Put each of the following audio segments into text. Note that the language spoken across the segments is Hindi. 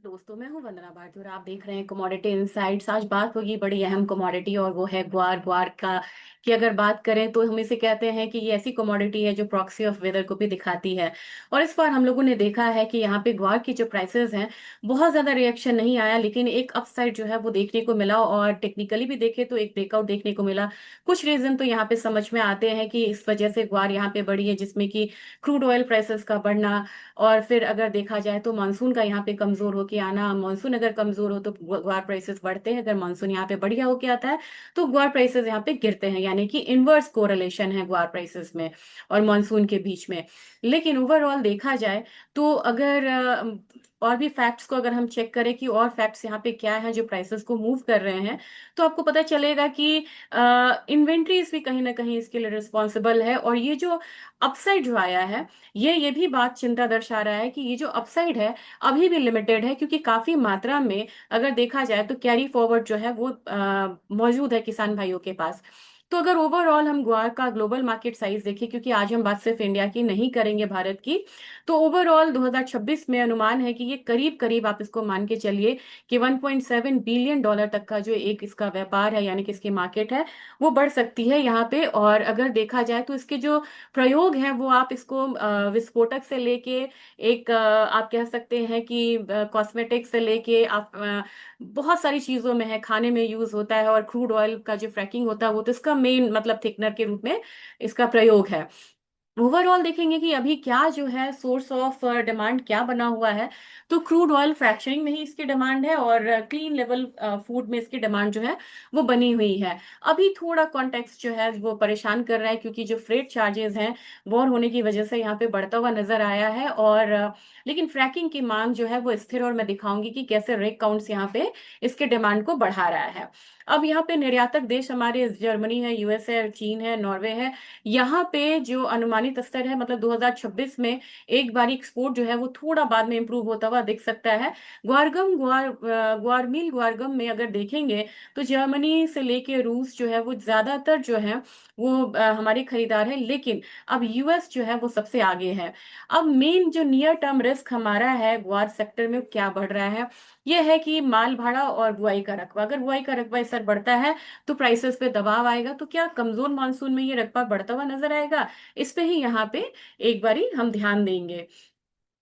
दोस्तों, मैं हूं वंदना भारती और आप देख रहे हैं कमोडिटी इनसाइट्स। आज बात होगी बड़ी अहम कमोडिटी और वो है ग्वार। ग्वार का की अगर बात करें तो हम इसे कहते हैं कि ये ऐसी कमोडिटी है जो प्रॉक्सी ऑफ वेदर को भी दिखाती है। और इस बार हम लोगों ने देखा है कि यहाँ पे ग्वार की जो प्राइसेस हैं, बहुत ज्यादा रिएक्शन नहीं आया, लेकिन एक अपसाइड जो है वो देखने को मिला और टेक्निकली भी देखे तो एक ब्रेकआउट देखने को मिला। कुछ रीजन तो यहाँ पे समझ में आते हैं कि इस वजह से ग्वार यहाँ पे बढ़ी है, जिसमें कि क्रूड ऑयल प्राइसेस का बढ़ना, और फिर अगर देखा जाए तो मानसून का यहाँ पे कमजोर होके आना। मानसून अगर कमजोर हो तो ग्वार प्राइसेस बढ़ते हैं, अगर मानसून यहाँ पे बढ़िया होके आता है तो ग्वार प्राइसेस यहाँ पे गिरते हैं, यानी कि इनवर्स कोरिलेशन है ग्वार प्राइसेस में और मानसून के बीच में। लेकिन ओवरऑल देखा जाए तो अगर और भी फैक्ट्स को अगर हम चेक करें कि और फैक्ट्स यहाँ पे क्या है जो प्राइसेस को मूव कर रहे हैं, तो आपको पता चलेगा कि इन्वेंट्रीज भी कहीं ना कहीं इसके लिए रिस्पॉन्सिबल है। और ये जो अपसाइड जो आया है, ये भी बात चिंता दर्शा रहा है कि ये जो अपसाइड है अभी भी लिमिटेड है, क्योंकि काफी मात्रा में अगर देखा जाए तो कैरी फॉरवर्ड जो है वो मौजूद है किसान भाइयों के पास। तो अगर ओवरऑल हम ग्वार का ग्लोबल मार्केट साइज देखें, क्योंकि आज हम बात सिर्फ इंडिया की नहीं करेंगे, भारत की, तो ओवरऑल 2026 में अनुमान है कि ये करीब करीब आप इसको मान के चलिए कि 1.7 बिलियन डॉलर तक का जो एक इसका व्यापार है, यानी कि इसकी मार्केट है, वो बढ़ सकती है यहाँ पे। और अगर देखा जाए तो इसके जो प्रयोग है वो आप इसको विस्फोटक से लेके एक आप कह सकते हैं कि कॉस्मेटिक से लेके आप बहुत सारी चीजों में है, खाने में यूज होता है। और क्रूड ऑयल का जो फ्रैकिंग होता है वो तो इसका मेन मतलब थिकनर के रूप में इसका प्रयोग है। ओवरऑल देखेंगे कि अभी क्या जो है सोर्स ऑफ डिमांड क्या बना हुआ है, तो क्रूड ऑयल फ्रैक्चरिंग में ही इसकी डिमांड है और क्लीन लेवल फूड में इसकी डिमांड जो है वो बनी हुई है। अभी थोड़ा कॉन्टेक्स्ट जो है वो परेशान कर रहा है, क्योंकि जो फ्रेट चार्जेस हैं वॉर होने की वजह से यहाँ पे बढ़ता हुआ नजर आया है। और लेकिन फ्रैकिंग की मांग जो है वो स्थिर, और मैं दिखाऊंगी कि कैसे रेक काउंट्स यहाँ पे इसके डिमांड को बढ़ा रहा है। अब यहाँ पे निर्यातक देश हमारे जर्मनी है, यूएस है, चीन है, नॉर्वे है। यहाँ पे जो अनुमानित स्तर है, मतलब 2026 में एक बार एक्सपोर्ट जो है वो थोड़ा बाद में इंप्रूव होता हुआ दिख सकता है। ग्वारमील ग्वारगम में अगर देखेंगे तो जर्मनी से लेके रूस जो है वो ज्यादातर जो है वो हमारे खरीदार है, लेकिन अब यूएस जो है वो सबसे आगे है। अब मेन जो नियर टर्म रिस्क हमारा है ग्वार सेक्टर में क्या बढ़ रहा है, यह है कि माल भाड़ा और बुआई का रकबा। अगर बुआई का रकबा इस तरह बढ़ता है तो प्राइसेस पे दबाव आएगा। तो क्या कमजोर मानसून में ये रकबा बढ़ता हुआ नजर आएगा, इस पे ही यहाँ पे एक बारी हम ध्यान देंगे।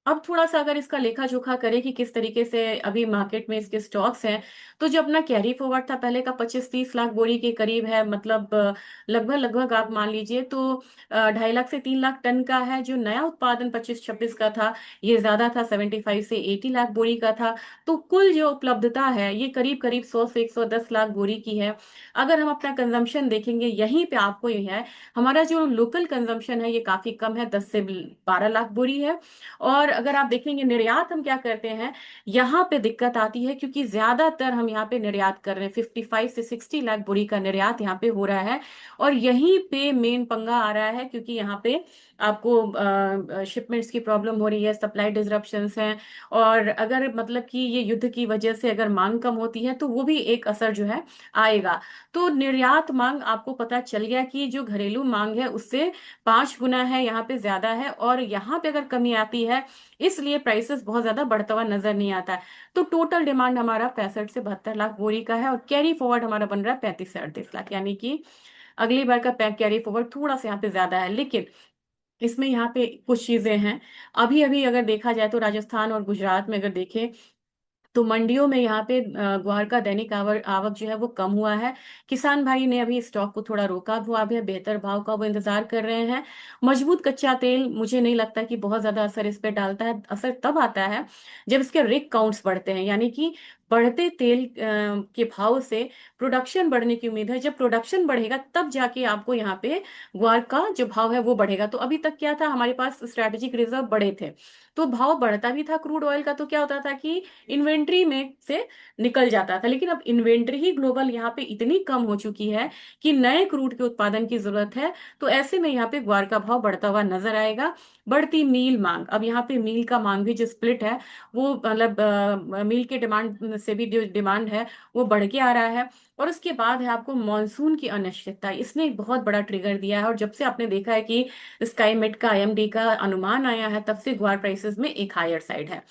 अब थोड़ा सा अगर इसका लेखा जोखा करें कि किस तरीके से अभी मार्केट में इसके स्टॉक्स हैं, तो जो अपना कैरी फॉरवर्ड था पहले का 25-30 लाख बोरी के करीब है, मतलब लगभग लगभग आप मान लीजिए तो 2.5 लाख से 3 लाख टन का है। जो नया उत्पादन 25-26 का था ये ज्यादा था, 75 से 80 लाख बोरी का था। तो कुल जो उपलब्धता है ये करीब करीब 100 से 110 लाख बोरी की है। अगर हम अपना कंजम्पशन देखेंगे यहीं पे आपको ये है, हमारा जो लोकल कंजम्पशन है ये काफी कम है, 10 से 12 लाख बोरी है। और अगर आप देखेंगे निर्यात हम क्या करते हैं, यहाँ पे दिक्कत आती है, क्योंकि ज्यादातर हम यहाँ पे निर्यात कर रहे हैं, 55 से 60 लाख बोरी का निर्यात यहाँ पे हो रहा है। और यहीं पे मेन पंगा आ रहा है, क्योंकि यहाँ पे आपको शिपमेंट्स की प्रॉब्लम हो रही है, सप्लाई डिसरप्शंस हैं। और अगर मतलब कि ये युद्ध की वजह से अगर मांग कम होती है तो वो भी एक असर जो है आएगा। तो निर्यात मांग आपको पता चल गया कि जो घरेलू मांग है उससे 5 गुना है, यहाँ पे ज्यादा है। और यहाँ पे अगर कमी आती है इसलिए प्राइसेस बहुत ज्यादा बढ़ता हुआ नजर नहीं आता है। तो टोटल डिमांड हमारा 65 से 72 लाख बोरी का है और कैरी फॉरवर्ड हमारा बन रहा है 35 से 38 लाख, यानी कि अगली बार का पैक कैरी फॉरवर्ड थोड़ा सा यहाँ पे ज्यादा है। लेकिन इसमें यहाँ पे कुछ चीजें हैं। अभी अभी अगर देखा जाए तो राजस्थान और गुजरात में अगर देखें तो मंडियों में यहाँ पे ग्वार का दैनिक आवक आवक जो है वो कम हुआ है। किसान भाई ने अभी स्टॉक को थोड़ा रोका हुआ है, बेहतर भाव का वो इंतजार कर रहे हैं। मजबूत कच्चा तेल मुझे नहीं लगता कि बहुत ज्यादा असर इस पे डालता है। असर तब आता है जब इसके रिग काउंट्स बढ़ते हैं, यानी कि बढ़ते तेल के भाव से प्रोडक्शन बढ़ने की उम्मीद है। जब प्रोडक्शन बढ़ेगा तब जाके आपको यहाँ पे ग्वार का जो भाव है वो बढ़ेगा। तो अभी तक क्या था, हमारे पास स्ट्रैटेजिक रिजर्व बड़े थे तो भाव बढ़ता भी था क्रूड ऑयल का, तो क्या होता था कि इन्वेंट्री में से निकल जाता था। लेकिन अब इन्वेंट्री ही ग्लोबल यहाँ पे इतनी कम हो चुकी है कि नए क्रूड के उत्पादन की जरूरत है। तो ऐसे में यहाँ पे ग्वार का भाव बढ़ता हुआ नजर आएगा। बढ़ती मील मांग, अब यहाँ पे मील का मांग भी जो स्प्लिट है वो मतलब मील के डिमांड से भी जो डिमांड है वो बढ़ के आ रहा है। और उसके बाद है आपको मॉनसून की अनिश्चितता, इसने एक बहुत बड़ा ट्रिगर दिया है। और जब से आपने देखा है कि स्काई मेट का आईएमडी का अनुमान आया है, तब से ग्वार प्राइसेस में एक हायर साइड है।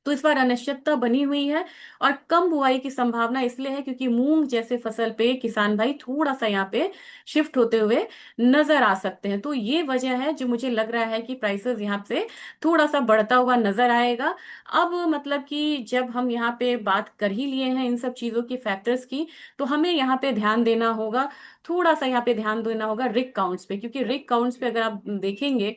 तो इस बार अनिश्चितता बनी हुई है और कम बुआई की संभावना इसलिए है क्योंकि मूंग जैसे फसल पे किसान भाई थोड़ा सा यहाँ पे शिफ्ट होते हुए नजर आ सकते हैं। तो ये वजह है जो मुझे लग रहा है कि प्राइसेस यहाँ से थोड़ा सा बढ़ता हुआ नजर आएगा। अब मतलब कि जब हम यहाँ पे बात कर ही लिए हैं इन सब चीजों की, फैक्टर्स की, तो हमें यहाँ पे ध्यान देना होगा, थोड़ा सा यहाँ पे ध्यान देना होगा रिक काउंट्स पे, क्योंकि रिक काउंट्स पे अगर आप देखेंगे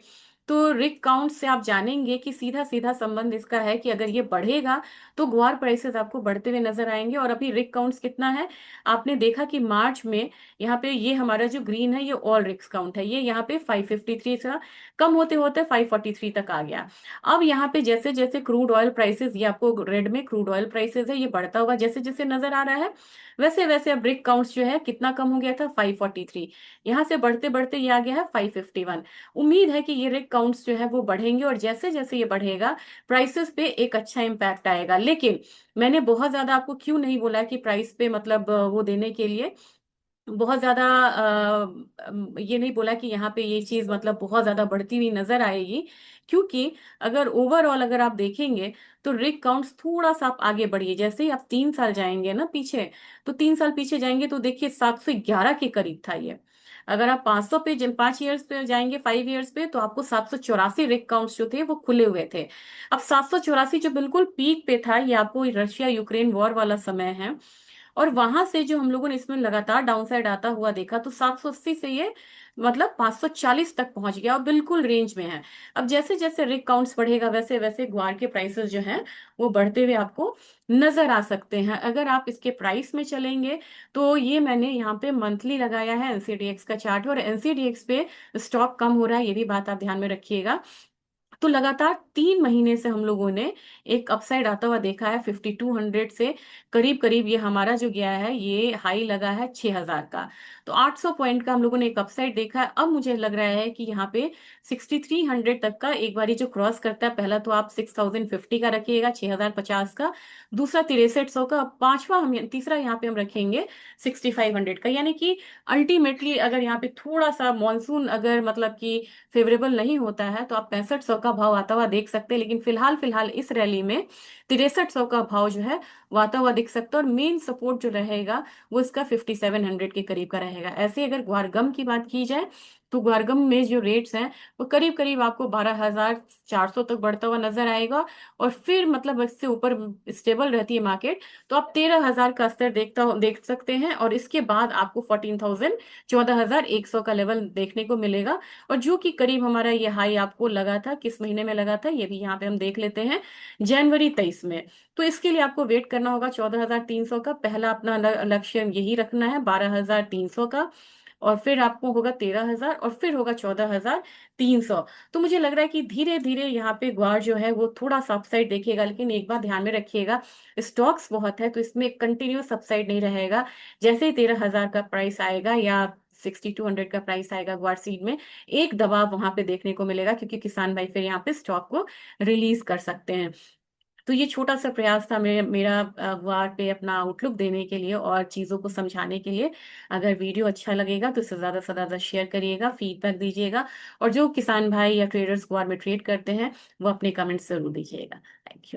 तो रिक काउंट से आप जानेंगे कि सीधा सीधा संबंध इसका है कि अगर ये बढ़ेगा तो ग्वार प्राइसेस आपको बढ़ते हुए नजर आएंगे। और अभी रिक काउंट्स कितना है, आपने देखा कि मार्च में यहाँ पे ये हमारा जो ग्रीन है ये ऑल रिक्स काउंट है, ये यहाँ पे 553 था, कम होते होते 543 तक आ गया। अब यहाँ पे जैसे जैसे क्रूड ऑयल प्राइसेस, ये आपको रेड में क्रूड ऑयल प्राइसेस है, ये बढ़ता हुआ जैसे जैसे नजर आ रहा है, वैसे वैसे अब रिक काउंट्स जो है कितना कम हो गया था, 543, यहाँ से बढ़ते बढ़ते ये आ गया है 551। उम्मीद है कि ये रिक काउंट्स जो है वो बढ़ेंगे और जैसे जैसे ये बढ़ेगा प्राइसेस पे एक अच्छा इम्पैक्ट आएगा। लेकिन मैंने बहुत ज्यादा आपको क्यों नहीं बोला कि प्राइस पे मतलब वो देने के लिए बहुत ज्यादा ये नहीं बोला कि यहाँ पे ये चीज मतलब बहुत ज्यादा बढ़ती हुई नजर आएगी, क्योंकि अगर ओवरऑल अगर आप देखेंगे तो रिक काउंट्स थोड़ा सा आप आगे बढ़िए, जैसे ही आप 3 साल जाएंगे ना पीछे, तो 3 साल पीछे जाएंगे तो देखिए 711 के करीब था ये। अगर आप 500 पे 5 ईयर्स पे जाएंगे, 5 ईयर्स पे, तो आपको 784 रिक काउंट्स जो थे वो खुले हुए थे। अब 784 जो बिल्कुल पीक पे था, ये आपको रशिया यूक्रेन वॉर वाला समय है, और वहां से जो हम लोगों ने इसमें लगातार डाउनसाइड आता हुआ देखा, तो 780 से ये मतलब 540 तक पहुंच गया और बिल्कुल रेंज में है। अब जैसे जैसे रिक काउंट्स बढ़ेगा वैसे वैसे ग्वार के प्राइसेस जो हैं वो बढ़ते हुए आपको नजर आ सकते हैं। अगर आप इसके प्राइस में चलेंगे तो ये मैंने यहाँ पे मंथली लगाया है एनसीडीएक्स का चार्ट, और एनसीडीएक्स पे स्टॉक कम हो रहा है, ये भी बात आप ध्यान में रखिएगा। तो लगातार 3 महीने से हम लोगों ने एक अपसाइड आता हुआ देखा है 5200 से, करीब करीब ये हमारा जो गया है ये हाई लगा है 6000 का। तो 800 पॉइंट का हम लोगों ने एक अपसाइड देखा है। अब मुझे लग रहा है कि यहाँ पे 6300 तक का एक बारी जो क्रॉस करता है, पहला तो आप 6050 का रखिएगा, 6050 का, दूसरा 6300 का, पांचवा हम तीसरा यहाँ पे हम रखेंगे 6500 का। यानी कि अल्टीमेटली अगर यहाँ पे थोड़ा सा मॉनसून अगर मतलब कि फेवरेबल नहीं होता है तो आप 6500 का भाव आता हुआ देख सकते हैं, लेकिन फिलहाल फिलहाल इस रैली में 6300 का भाव जो है वो आता हुआ दिख सकता है। और मेन सपोर्ट जो रहेगा वो इसका 5700 के करीब का रहेगा। ऐसे अगर ग्वारगम की बात की जाए तो ग्वारगम में जो रेट्स हैं वो करीब करीब आपको 12400 तक बढ़ता हुआ नजर आएगा, और फिर मतलब इससे ऊपर स्टेबल रहती है मार्केट तो आप 13000 का स्तर देख सकते हैं, और इसके बाद आपको 14,000 14100 का लेवल देखने को मिलेगा। और जो कि करीब हमारा ये हाई आपको लगा था, किस महीने में लगा था ये भी यहाँ पे हम देख लेते हैं, जनवरी 23 में। तो इसके लिए आपको वेट करना होगा 14300 का, पहला अपना लक्ष्य यही रखना है 12300 का, और फिर आपको होगा 13000 और फिर होगा 14300। तो मुझे लग रहा है कि धीरे धीरे यहाँ पे ग्वार जो है वो थोड़ा सा अपसाइड देखेगा, लेकिन एक बात ध्यान में रखिएगा, स्टॉक्स बहुत है तो इसमें कंटिन्यूस अपसाइड नहीं रहेगा। जैसे ही 13000 का प्राइस आएगा या 6200 का प्राइस आएगा ग्वार सीड में, एक दबाव वहां पे देखने को मिलेगा, क्योंकि किसान भाई फिर यहाँ पे स्टॉक को रिलीज कर सकते हैं। तो ये छोटा सा प्रयास था मेरा ग्वार पे अपना आउटलुक देने के लिए और चीजों को समझाने के लिए। अगर वीडियो अच्छा लगेगा तो इसे ज्यादा से ज्यादा शेयर करिएगा, फीडबैक दीजिएगा, और जो किसान भाई या ट्रेडर्स ग्वार में ट्रेड करते हैं वो अपने कमेंट्स जरूर दीजिएगा। Thank you.